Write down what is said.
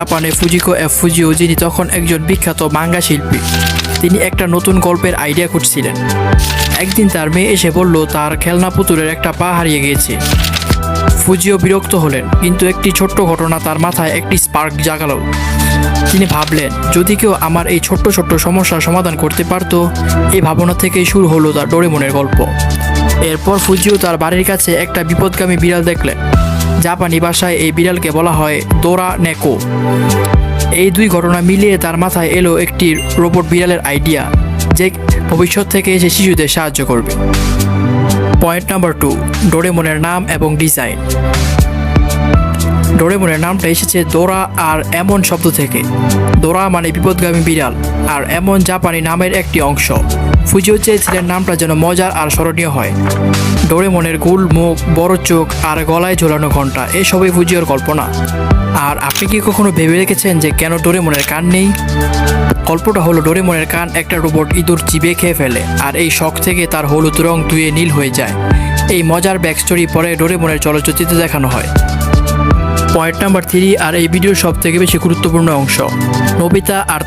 জাপানে ফুজিকো এফ ফুজিও, যিনি তখন একজন বিখ্যাত মাঙ্গা শিল্পী, তিনি একটা নতুন গল্পের আইডিয়া খুঁজছিলেন। একদিন তার মেয়ে এসে বলল তার খেলনা পুতুলের একটা পা হারিয়ে গিয়েছে। ফুজিও বিরক্ত হলেন, কিন্তু একটি ছোট্ট ঘটনা তার মাথায় একটি স্পার্ক জাগালো। তিনি ভাবলেন, যদি কেউ আমার এই ছোট্ট ছোট্ট সমস্যার সমাধান করতে পারত। এই ভাবনা থেকেই শুরু হলো তার ডোরেমনের গল্প। এরপর ফুজিও তার বাড়ির কাছে একটা বিপদগামী বিড়াল দেখলেন। জাপানি ভাষায় এই বিড়ালকে বলা হয় দোরা নেকো। এই দুই ঘটনা মিলিয়ে তার মাথায় এলো একটি রোবট বিড়ালের আইডিয়া, যে ভবিষ্যৎ থেকে এসে শিশুদের সাহায্য করবে। পয়েন্ট নাম্বার 2, ডোরেমনের নাম এবং ডিজাইন। ডোরেমনের নামটা এসেছে দোরা আর এমন শব্দ থেকে। দোরা মানে বিপদগামী বিড়াল, আর এমন জাপানি নামের একটি অংশ। ফুজিও চেয়েছিলেন নামটা যেন মজার আর স্মরণীয় হয়। ডোরেমনের গোল মুখ, বড় চোখ আর গলায় ঝোলানো ঘণ্টা, এসবই ফুজিওর কল্পনা। আর আপনি কি কখনো ভেবে রেখেছেন যে কেন ডোরেমনের কান নেই? গল্পটা হলো, ডোরেমনের কান একটা রোবট ইঁদুর চিবিয়ে খেয়ে ফেলে, আর এই শখ থেকে তার হলুদ রং ধুয়ে নীল হয়ে যায়। এই মজার ব্যাকস্টোরি পরে ডোরেমনের চলচ্চিত্রে দেখানো হয়। পয়েন্ট নাম্বার 3 আর এই ভিডিওর সব থেকে বেশি গুরুত্বপূর্ণ অংশ, নোবিতা আর